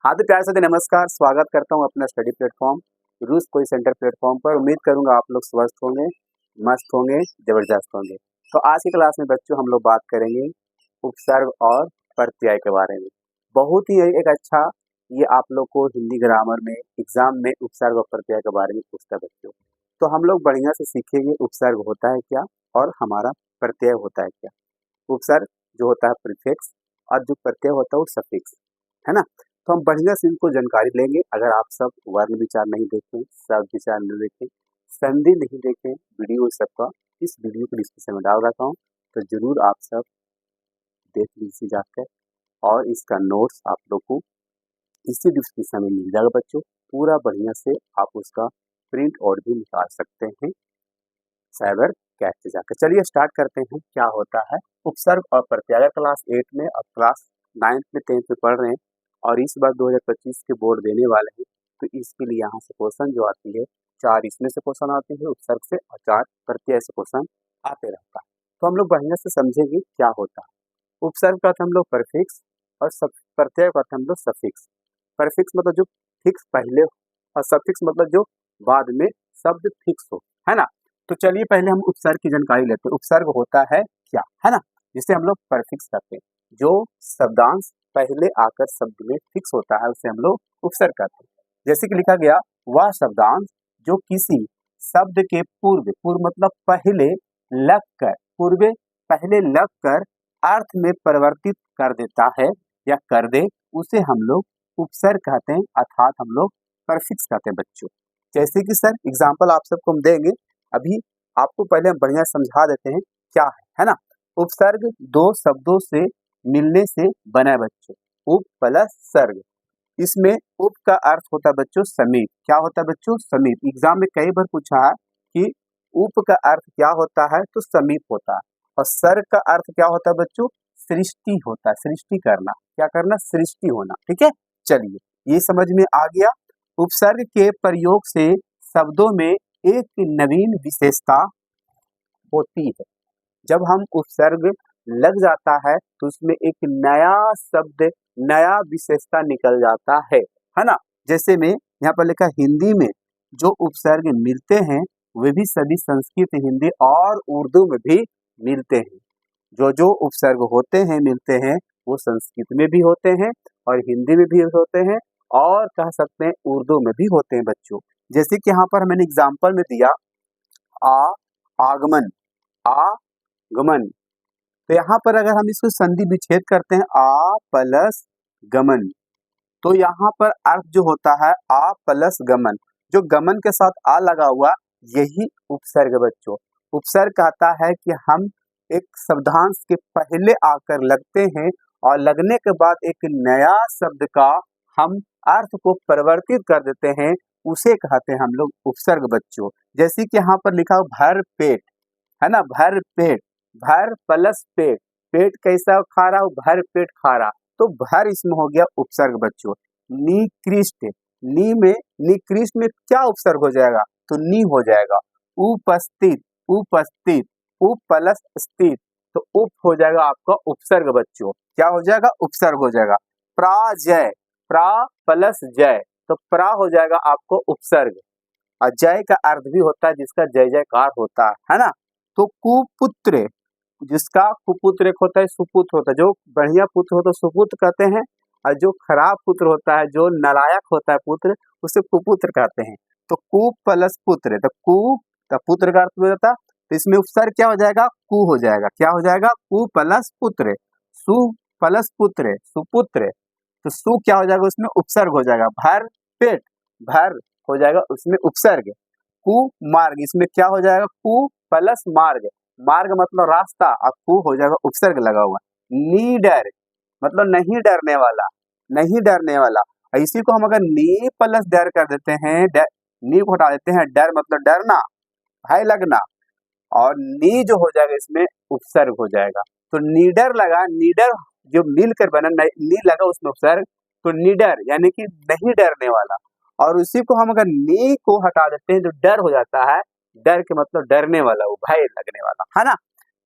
हाँ तो प्यार से नमस्कार, स्वागत करता हूँ अपना स्टडी प्लेटफॉर्म रूस कोई सेंटर प्लेटफॉर्म पर। उम्मीद करूंगा आप लोग स्वस्थ होंगे, मस्त होंगे, जबरदस्त होंगे। तो आज की क्लास में बच्चों हम लोग बात करेंगे उपसर्ग और प्रत्यय के बारे में। बहुत ही एक अच्छा, ये आप लोग को हिंदी ग्रामर में एग्जाम में उपसर्ग और प्रत्यय के बारे में पूछता है बच्चों। तो हम लोग बढ़िया से सीखेंगे उपसर्ग होता है क्या और हमारा प्रत्यय होता है क्या। उपसर्ग जो होता है प्रीफिक्स और जो प्रत्यय होता है वो सफिक्स, है ना। तो हम बढ़िया से इनको जानकारी लेंगे। अगर आप सब वर्ण विचार नहीं देखें, शब्द विचार नहीं देखें, संधि नहीं देखें, वीडियो सबका इस वीडियो को डिस्क्रिप्शन में डाल रखा हूँ, तो जरूर आप सब देख लीजिए जाकर। और इसका नोट्स आप लोग को इसी डिस्क्रिप्शन में मिल जाएगा बच्चों। पूरा बढ़िया से आप उसका प्रिंट आउट भी निकाल सकते हैं साइबर कैफ से जाकर। चलिए स्टार्ट करते हैं क्या होता है उपसर्ग और प्रत्यय। अगर क्लास 8 में और क्लास 9 में 10 में पढ़ रहे हैं और इस बार 2025 के बोर्ड देने वाले हैं, तो इसके लिए यहाँ से क्वेश्चन जो आती है 4 इसमें से क्वेश्चन आती है उपसर्ग से और 4 प्रत्यय से क्वेश्चन आते रहता है। तो हम लोग बढ़िया से समझेंगे क्या होता है। उपसर्ग का हम लोग परफिक्स और सब प्रत्यय का हम लोग सफिक्स। परफिक्स मतलब जो फिक्स पहले हो और सफिक्स मतलब जो बाद में शब्द फिक्स हो, है ना। तो चलिए पहले हम उपसर्ग की जानकारी लेते हैं। उपसर्ग होता है क्या, है ना, जिसे हम लोग परफिक्स कहते हैं। जो शब्दांश पहले आकर शब्द में फिक्स होता है उसे हम लोग उपसर्ग कहते हैं। जैसे कि लिखा गया, वह शब्दांश जो किसी शब्द के पूर्व, पूर्व मतलब पहले लगकर, पूर्व पहले लगकर अर्थ में परिवर्तित कर देता है या कर दे, उसे हम लोग उपसर्ग कहते हैं, अर्थात हम लोग परफिक्स कहते हैं बच्चों। जैसे कि सर एग्जाम्पल आप सबको हम देंगे, अभी आपको पहले हम बढ़िया समझा देते हैं क्या है ना। उपसर्ग दो शब्दों से मिलने से बना है बच्चों, उप प्लस सर्ग। इसमें उप का अर्थ होता है बच्चों समीप। क्या होता है बच्चों? समीप। एग्जाम में कई बार पूछा है कि उप का अर्थ क्या होता है, तो समीप होता है। और सर्ग का अर्थ क्या होता है बच्चों? सृष्टि होता है, सृष्टि करना। क्या करना? सृष्टि होना। ठीक है, चलिए ये समझ में आ गया। उपसर्ग के प्रयोग से शब्दों में एक नवीन विशेषता होती है। जब हम उपसर्ग लग जाता है तो उसमें एक नया शब्द, नया विशेषता निकल जाता है ना। जैसे में यहाँ पर लिखा हिंदी में जो उपसर्ग मिलते हैं वे भी सभी संस्कृत, हिंदी और उर्दू में भी मिलते हैं। जो जो उपसर्ग होते हैं, मिलते हैं, वो संस्कृत में भी होते हैं और हिंदी में भी होते हैं और कह सकते हैं उर्दू में भी होते हैं बच्चों। जैसे कि यहाँ पर मैंने एग्जाम्पल में दिया आगमन, आगमन। तो यहाँ पर अगर हम इसको संधि विच्छेद करते हैं आ प्लस गमन, तो यहाँ पर अर्थ जो होता है आ प्लस गमन, जो गमन के साथ आ लगा हुआ यही उपसर्ग बच्चों। उपसर्ग कहता है कि हम एक शब्दांश के पहले आकर लगते हैं और लगने के बाद एक नया शब्द का हम अर्थ को परिवर्तित कर देते हैं, उसे कहते हैं हम लोग उपसर्ग बच्चों। जैसे कि यहाँ पर लिखा भर पेट, है ना, भर पेट, भर प्लस पेट, पेट कैसा खा रहा हूँ? भर पेट खा रहा, तो भर इसमें हो गया उपसर्ग बच्चों। निकृष्ट, नी में, निकृष्ट में क्या उपसर्ग हो जाएगा? तो नी हो जाएगा। उपस्थित, उपस्थित, उप प्लस स्थित, तो उप हो जाएगा आपका उपसर्ग बच्चों। क्या हो जाएगा? उपसर्ग हो जाएगा। प्राजय, प्रा प्लस जय, तो प्रा हो जाएगा आपको उपसर्ग। और जय का अर्थ भी होता है जिसका जय जयकार होता है ना। तो कुपुत्र, जिसका कुपुत्र एक होता है, सुपुत्र होता है। जो बढ़िया पुत्र होता है सुपुत्र कहते हैं, और जो खराब पुत्र होता है, जो नालायक होता है पुत्र, उसे कुपुत्र कहते हैं। तो कु प्लस पुत्र, तो कु का पुत्र का अर्थ हो जाता है, तो इसमें उपसर्ग क्या हो जाएगा? कु हो जाएगा। क्या हो जाएगा? कु प्लस पुत्र। सु प्लस पुत्र, सुपुत्र, तो सु क्या हो जाएगा? उसमें उपसर्ग हो जाएगा। भर पेट, भर हो जाएगा उसमें उपसर्ग। कु मार्ग, इसमें क्या हो जाएगा? कु प्लस मार्ग, मार्ग मतलब रास्ता, और कु हो जाएगा उपसर्ग लगा हुआ। नीडर मतलब नहीं डरने वाला, नहीं डरने वाला। इसी को हम अगर नी प्लस डर कर देते हैं, नी को हटा देते हैं, डर मतलब डरना, भय लगना, और नी जो हो जाएगा इसमें उपसर्ग हो जाएगा। तो नीडर लगा, नीडर जो मिलकर बना, नी लगा उसमें उपसर्ग, तो नीडर यानी कि नहीं डरने वाला। और उसी को हम अगर नी को हटा देते हैं, जो डर हो जाता है, डर के मतलब डरने वाला, वो भय लगने वाला, है ना।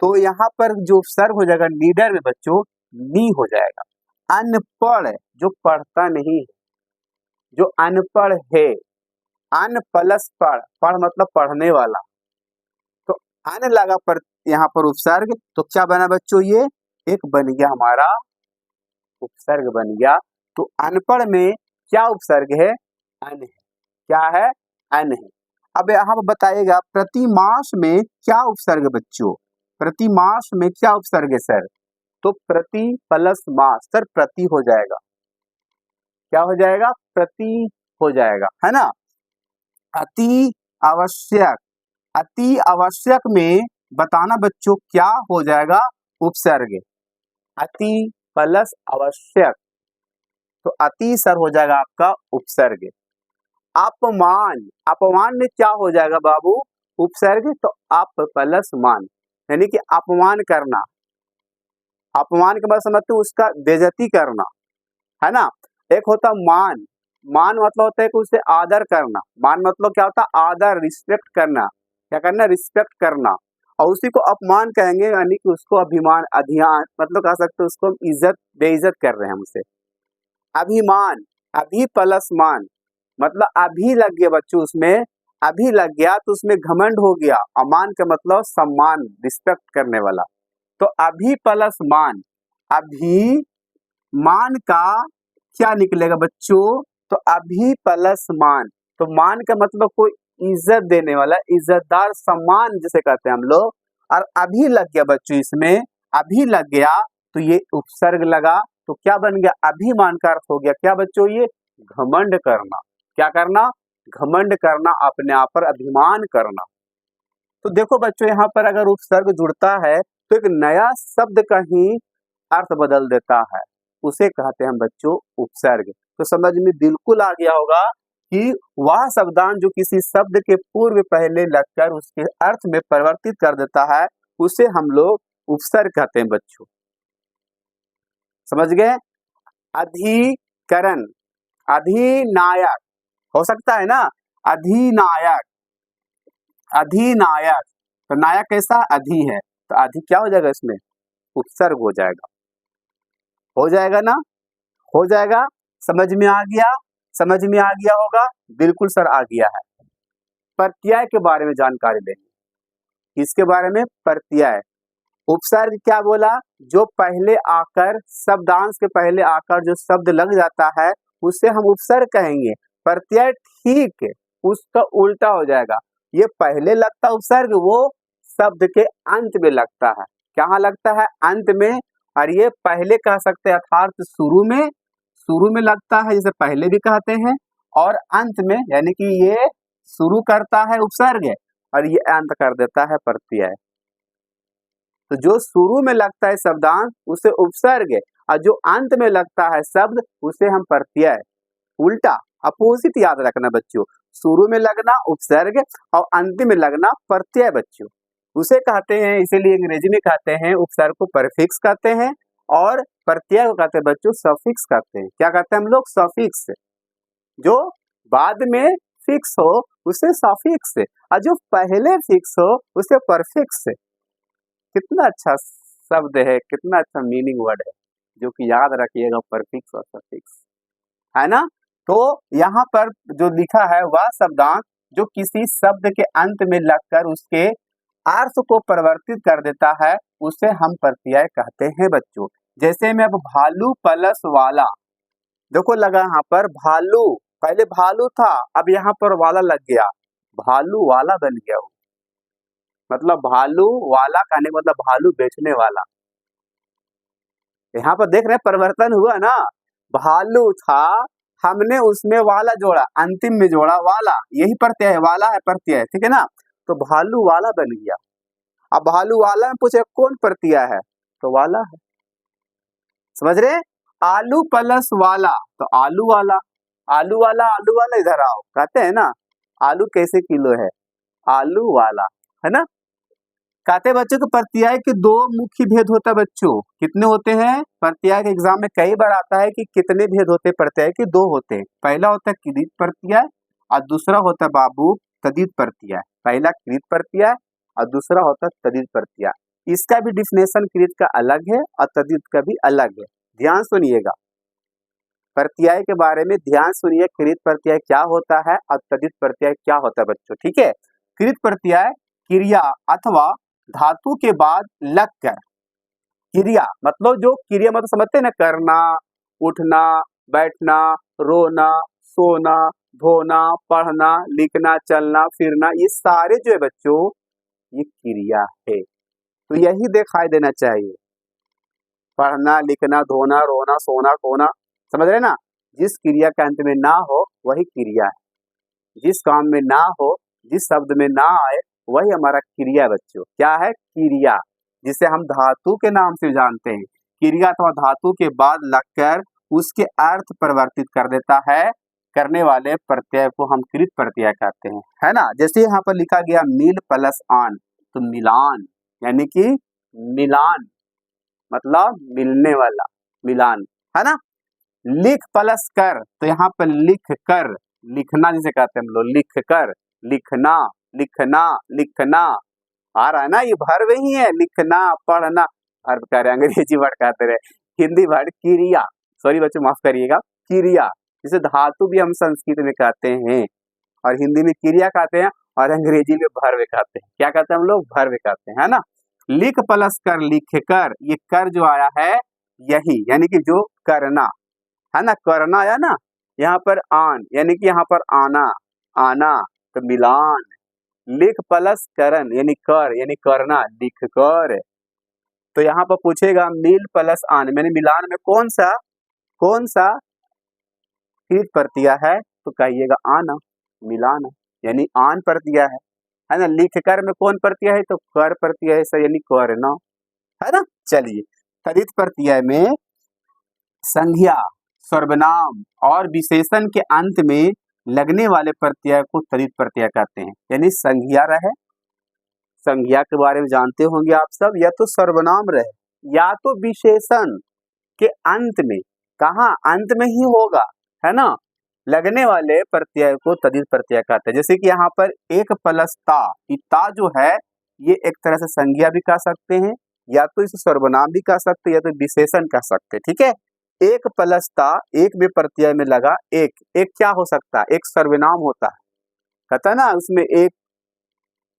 तो यहाँ पर जो उपसर्ग हो जाएगा नीडर में बच्चों, नी हो जाएगा। अनपढ़, जो पढ़ता नहीं है, जो अनपढ़ है, अन प्लस पढ़, पढ़ मतलब पढ़ने वाला, तो अन लगा पर यहाँ पर उपसर्ग, तो क्या बना बच्चों, ये एक बन गया हमारा उपसर्ग बन गया। तो अनपढ़ में क्या उपसर्ग है, अन है। क्या है, अन है। अब यहाँ पर बताइएगा प्रतिमास में क्या उपसर्ग बच्चों, प्रतिमास में क्या उपसर्ग है सर, तो प्रति प्लस मास, सर प्रति हो जाएगा, क्या हो जाएगा, प्रति हो जाएगा, है ना। अति आवश्यक, अति आवश्यक में बताना बच्चों क्या हो जाएगा, उपसर्ग, अति प्लस आवश्यक, तो अति सर हो जाएगा आपका उपसर्ग। अपमान, अपमान में क्या हो जाएगा बाबू, उपसर्ग, तो अप प्लस मान, यानी कि अपमान करना, अपमान के बाद समझते हो उसका बेइज्जती करना, है ना। एक होता मान, मान मतलब होता है कि उसे आदर करना, मान मतलब क्या होता है, आदर, रिस्पेक्ट करना, क्या करना, रिस्पेक्ट करना। और उसी को अपमान कहेंगे, यानी कि उसको अभिमान, अधियान मतलब कह सकते हो उसको हम इज्जत बेइज्जत कर रहे हैं हमसे। अभिमान, अभी प्लस मान, मतलब अभी लग गया बच्चों उसमें, अभी लग गया तो उसमें घमंड हो गया। अमान का मतलब सम्मान, रिस्पेक्ट करने वाला, तो अभी प्लस मान, अभी मान का क्या निकलेगा बच्चों, तो अभी प्लस मान, तो मान का मतलब कोई इज्जत देने वाला, इज्जतदार, सम्मान जिसे कहते हैं हम लोग। और अभी लग गया बच्चों इसमें, अभी लग गया तो ये उपसर्ग लगा, तो क्या बन गया, अभिमान का अर्थ हो गया क्या बच्चों, ये घमंड करना, क्या करना, घमंड करना, अपने आप पर अभिमान करना। तो देखो बच्चों यहाँ पर अगर उपसर्ग जुड़ता है तो एक नया शब्द का ही अर्थ बदल देता है, उसे कहते हैं बच्चों उपसर्ग। तो समझ में बिल्कुल आ गया होगा कि वह शब्दांश जो किसी शब्द के पूर्व पहले लगकर उसके अर्थ में परिवर्तित कर देता है, उसे हम लोग उपसर्ग कहते हैं बच्चों, समझ गए। अधिकरण, अधिनायक हो सकता है ना, अधिनायक, अधिनायक, तो नायक कैसा, अधि है, तो अधि क्या हो जाएगा इसमें, उपसर्ग हो जाएगा, हो जाएगा ना, हो जाएगा। समझ में आ गया, समझ में आ गया होगा, बिल्कुल सर आ गया है। प्रत्यय के बारे में जानकारी लेंगे, इसके बारे में, प्रत्यय, उपसर्ग क्या बोला, जो पहले आकर, शब्दांश के पहले आकर जो शब्द लग जाता है उसे हम उपसर्ग कहेंगे। प्रत्यय ठीक उसका उल्टा हो जाएगा, ये पहले लगता उपसर्ग वो शब्द के अंत में लगता है, कहाँ लगता है, अंत में, और ये पहले कह सकते हैं अर्थात शुरू में, शुरू में लगता है जैसे पहले भी कहते हैं, और अंत में, यानी कि ये शुरू करता है उपसर्ग और ये अंत कर देता है प्रत्यय। तो जो शुरू में लगता है शब्दांश उसे उपसर्ग, और जो अंत में लगता है शब्द उसे हम प्रत्यय, उल्टा अपोजिट याद रखना बच्चों, शुरू में लगना उपसर्ग और अंत में लगना प्रत्यय बच्चों, उसे कहते हैं, इसीलिए अंग्रेजी में कहते हैं उपसर्ग को परफिक्स कहते हैं और प्रत्यय को कहते हैं बच्चों सफिक्स कहते हैं। क्या कहते हैं हम लोग, सफिक्स, जो बाद में फिक्स हो उसे सफिक्स, और जो पहले फिक्स हो उसे परफिक्स। कितना अच्छा शब्द है, कितना अच्छा मीनिंग वर्ड है, जो कि याद रखिएगा, परफिक्स और सफिक्स, है ना। तो यहाँ पर जो लिखा है वह शब्दांश जो किसी शब्द के अंत में लगकर उसके अर्थ को परिवर्तित कर देता है उसे हम प्रत्यय कहते हैं बच्चों। जैसे में अब भालू प्लस वाला, देखो लगा यहाँ पर भालू, पहले भालू था अब यहाँ पर वाला लग गया, भालू वाला बन गया वो, मतलब भालू वाला कहने मतलब भालू बेचने वाला। यहाँ पर देख रहे हैं परिवर्तन हुआ ना, भालू था हमने उसमें वाला जोड़ा, अंतिम में जोड़ा वाला, यही प्रत्यय है, वाला है प्रत्यय, ठीक है ना। तो भालू वाला बन गया। अब भालू वाला में पूछे कौन प्रत्यय है, तो वाला है, समझ रहे। आलू प्लस वाला, तो आलू वाला, आलू वाला, आलू वाला इधर आओ, कहते हैं ना आलू कैसे किलो है, आलू वाला, है ना। कहते बच्चों को प्रत्यय के दो मुख्य भेद होता है बच्चों, कितने होते हैं, प्रत्यय के एग्जाम में कई बार आता है कि कितने भेद होते हैं, प्रत्यय के दो होते हैं, पहला होता है कृत प्रत्यय और दूसरा होता है बाबू तद्धित प्रत्यय। पहला कृत प्रत्यय और दूसरा होता है तद्धित प्रत्यय। इसका भी डिफिनेशन कृत का अलग है और तद्धित का भी अलग है, ध्यान सुनिएगा। प्रत्यय के बारे में ध्यान सुनिए। कृत प्रत्यय क्या होता है और तद्धित प्रत्यय क्या होता है बच्चों, ठीक है। कृत प्रत्यय क्रिया अथवा धातु के बाद लगकर, क्रिया मतलब जो क्रिया मतलब समझते हैं ना, करना, उठना, बैठना, रोना, सोना, धोना, पढ़ना, लिखना, चलना, फिरना, ये सारे जो है बच्चों ये क्रिया है। तो यही दिखाई देना चाहिए, पढ़ना, लिखना, धोना, रोना, सोना, खोना, समझ रहे ना। जिस क्रिया के अंत में ना हो वही क्रिया है, जिस काम में ना हो, जिस शब्द में ना आए वही हमारा क्रिया है बच्चों। क्या है? क्रिया, जिसे हम धातु के नाम से जानते हैं। क्रिया अथवा धातु के बाद लगकर उसके अर्थ परिवर्तित कर देता है, करने वाले प्रत्यय को हम कृत प्रत्यय कहते हैं, है ना। जैसे यहाँ पर लिखा गया मिल प्लस आन, तो मिलान यानी कि मिलान मतलब मिलने वाला, मिलान, है ना। लिख प्लस कर, तो यहाँ पर लिख कर, लिखना जिसे कहते हैं हम लोग, लिख कर, लिखना, लिखना, लिखना, आ रहा है ना, ये वर्ब ही है, लिखना, पढ़ना, वर्ब कह रहे, अंग्रेजी वर्ड कहते रहे, हिंदी वर्ड क्रिया, सॉरी बच्चों माफ करिएगा, क्रिया, जिसे धातु भी हम संस्कृत में कहते हैं और हिंदी में क्रिया कहते हैं और अंग्रेजी में वर्ब कहते हैं। क्या कहते हैं हम लोग? वर्ब कहते हैं, है ना। लिख प्लस कर, लिख कर, ये कर जो आया है यही, यानी कि जो करना है ना, करना आया ना। यहाँ पर आन यानी कि यहाँ पर आना, आना, तो मिलान। लिख प्लस करन यानी कर, यानी करना, लिख कर। तो यहाँ पर पूछेगा मिल प्लस आन, मैंने मिलान में कौन सा कृत प्रत्यय है, तो कहिएगा आना, मिलाना, यानी आन प्रत्यय है ना। लिख कर में कौन प्रत्यय है, तो कर प्रत्यय है, सर यानी करना, है ना। चलिए, तद्धित प्रत्यय में संज्ञा, सर्वनाम और विशेषण के अंत में लगने वाले प्रत्यय को तद्धित प्रत्यय कहते हैं। यानी संज्ञा रहे, संज्ञा के बारे में जानते होंगे आप सब, या तो सर्वनाम रहे या तो विशेषण के अंत में, कहाँ अंत में ही होगा, है ना, लगने वाले प्रत्यय को तद्धित प्रत्यय कहते हैं। जैसे कि यहाँ पर एक प्लस ता, ता जो है ये एक तरह से संज्ञा भी कह सकते हैं, या तो इसे सर्वनाम भी कह सकते हैं, या तो विशेषण कह सकते हैं, ठीक है। एक प्लस ता, एक में प्रत्यय में लगा एक, एक क्या हो सकता है, एक सर्वनाम होता है, कहता है ना उसमें एक,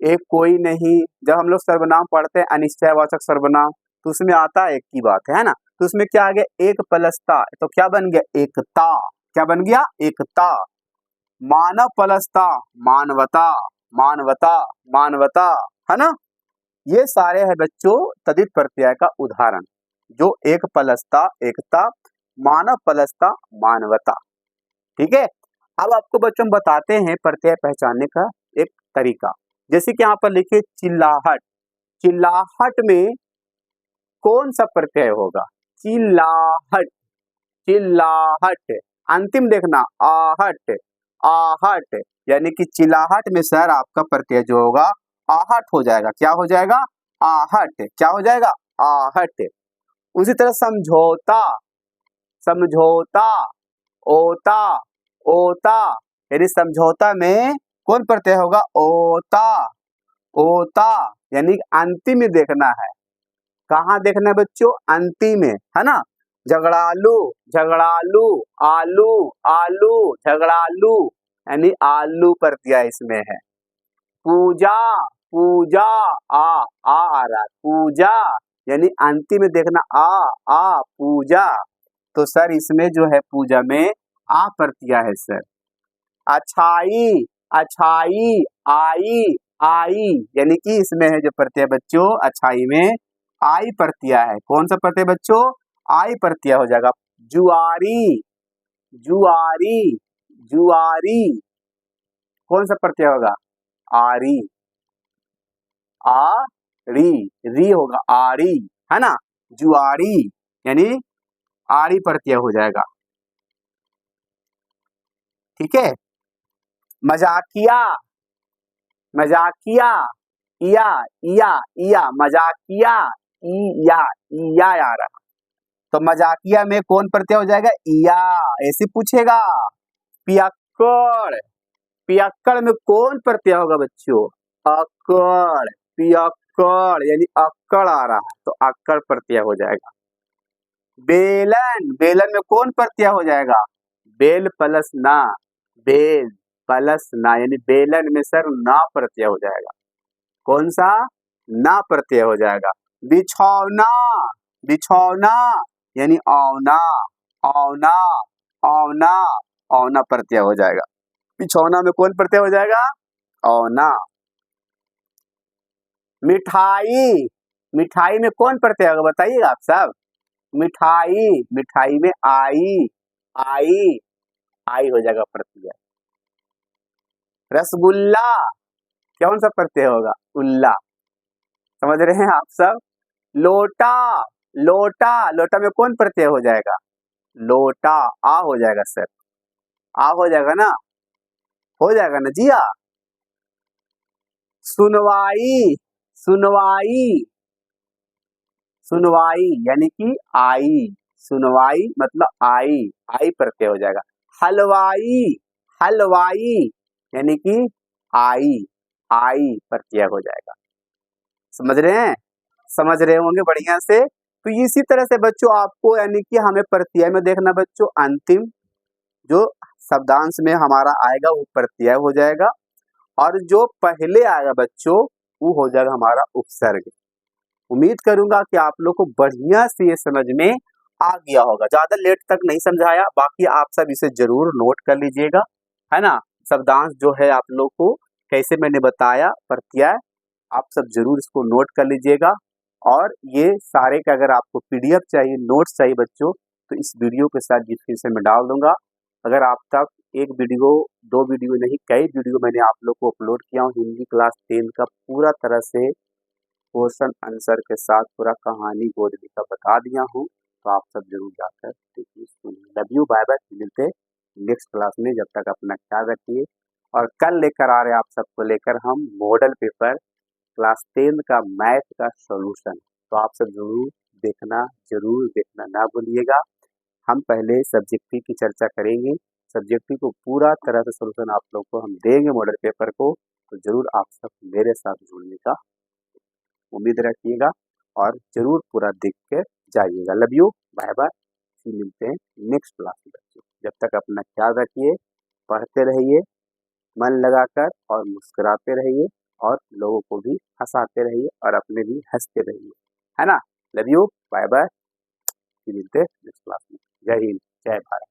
एक कोई नहीं, जब हम लोग सर्वनाम पढ़ते हैं अनिश्चयवाचक सर्वनाम, तो उसमें आता है एक की बात है ना। तो उसमें क्या आ गया, एक प्लस ता, तो क्या बन गया, एकता, क्या बन गया, एकता। मानव प्लस ता, मानवता, मानवता, मानवता, है ना। ये सारे है बच्चों तद्धित प्रत्यय का उदाहरण, जो एक प्लस ता, एकता, मानव प्लस ता, मानवता, ठीक है। अब आपको बच्चों हम बताते हैं प्रत्यय पहचानने का एक तरीका। जैसे कि यहाँ पर लिखे चिल्लाहट, चिल्लाहट में कौन सा प्रत्यय होगा, चिल्लाहट, चिल्लाहट, अंतिम देखना आहट, आहट, यानी कि चिल्लाहट में सर आपका प्रत्यय जो होगा आहट हो जाएगा। क्या हो जाएगा, आहट, क्या हो जाएगा, आहट। उसी तरह समझौता, समझौता, ओता, ओता, यानी समझौता में कौन प्रत्यय होगा, ओता, ओता, यानी अंतिम में देखना है, कहाँ देखना है बच्चों, अंतिम में, है ना। झगड़ालू, झगड़ालू, आलू, आलू, झगड़ालू, यानी आलू प्रत्यय इसमें है। पूजा, पूजा, आ रहा है, पूजा, यानी अंतिम में देखना आ, पूजा, तो सर इसमें जो है पूजा में आ प्रत्यय है सर। अच्छाई, अच्छाई, आई, आई, यानी कि इसमें है जो प्रत्यय बच्चों अच्छाई में आई प्रत्यय है। कौन सा प्रत्यय बच्चों, आई प्रत्यय हो जाएगा। जुआरी, जुआरी, जुआरी, कौन सा प्रत्यय होगा, आरी, आ री होगा, आरी, है ना। जुआरी यानी आरी प्रत्यय हो जाएगा, ठीक है। मजाकिया, मजाकिया, इया, इया, इया, मजाकिया, इया आ रहा, तो मजाकिया में कौन प्रत्यय हो जाएगा, इया, ऐसे पूछेगा। पियक्कड़, पियक्कड़ में कौन प्रत्यय होगा बच्चों, अक्कड़, पियक्कड़, यानी अक्कड़ आ रहा है तो अक्कड़ प्रत्यय हो जाएगा। बेलन, बेलन में कौन प्रत्यय हो जाएगा? बेल प्लस ना, बेल प्लस ना, यानी बेलन में सर ना प्रत्यय हो जाएगा। कौन सा? ना प्रत्यय हो जाएगा। बिछौना, बिछौना यानी औना, औना, औना, औना प्रत्यय हो जाएगा। बिछौना में कौन प्रत्यय हो जाएगा? औना। मिठाई, मिठाई में कौन प्रत्यय होगा बताइएगा आप सब? मिठाई, मिठाई में आई, आई, आई हो जाएगा प्रत्यय। रसगुल्ला, कौन सा प्रत्यय होगा? उल्ला। समझ रहे हैं आप सब? लोटा, लोटा, लोटा में कौन प्रत्यय हो जाएगा? लोटा, आ हो जाएगा सर, आ हो जाएगा ना, हो जाएगा ना जी। सुनवाई, सुनवाई, सुनवाई यानी कि आई, सुनवाई मतलब आई, आई प्रत्यय हो जाएगा। हलवाई, हलवाई यानी कि आई, आई प्रत्यय हो जाएगा। समझ रहे हैं? समझ रहे होंगे बढ़िया से। तो इसी तरह से बच्चों आपको यानी कि हमें प्रत्यय में देखना बच्चों, अंतिम जो शब्दांश में हमारा आएगा वो प्रत्यय हो जाएगा, और जो पहले आएगा बच्चों वो हो जाएगा हमारा उपसर्ग। उम्मीद करूंगा कि आप लोग को बढ़िया से ये समझ में आ गया होगा। ज्यादा लेट तक नहीं समझाया, बाकी आप सब इसे जरूर नोट कर लीजिएगा, है ना। शब्दांश जो है आप लोग को कैसे मैंने बताया, प्रत्यय, आप सब जरूर इसको नोट कर लीजिएगा। और ये सारे का अगर आपको पीडीएफ चाहिए, नोट्स चाहिए बच्चों, तो इस वीडियो के साथ डिस्क्रिप्शन में डाल दूंगा। अगर आप तक एक वीडियो, दो वीडियो नहीं, कई वीडियो मैंने आप लोग को अपलोड किया हूँ हिंदी क्लास 10 का पूरा तरह से क्वेश्चन आंसर के साथ पूरा कहानी बोध का बता दिया हूँ। तो आप सब जरूर जाकर देखिए, सुनिए। लव यू, बाय बाय, मिलते नेक्स्ट क्लास में। जब तक अपना ख्याल रखिए। और कल लेकर आ रहे हैं आप सबको लेकर हम मॉडल पेपर क्लास 10 का मैथ का सॉल्यूशन। तो आप सब जरूर देखना ना भूलिएगा। हम पहले सब्जेक्टिव की चर्चा करेंगे, सब्जेक्टिव को पूरा तरह से सॉल्यूशन आप लोग को हम देंगे मॉडल पेपर को। तो जरूर आप सब मेरे साथ जुड़ने का उम्मीद रखिएगा और जरूर पूरा देख के जाइएगा। लव यू, बाय बाय, फिर मिलते हैं नेक्स्ट क्लास में बच्चों। जब तक अपना ख्याल रखिए, पढ़ते रहिए मन लगाकर और मुस्कुराते रहिए, और लोगों को भी हंसाते रहिए और अपने भी हंसते रहिए, है ना। लव यू, बाय बाय, फिर मिलते हैं नेक्स्ट क्लास में। जय हिंद, जय भारत।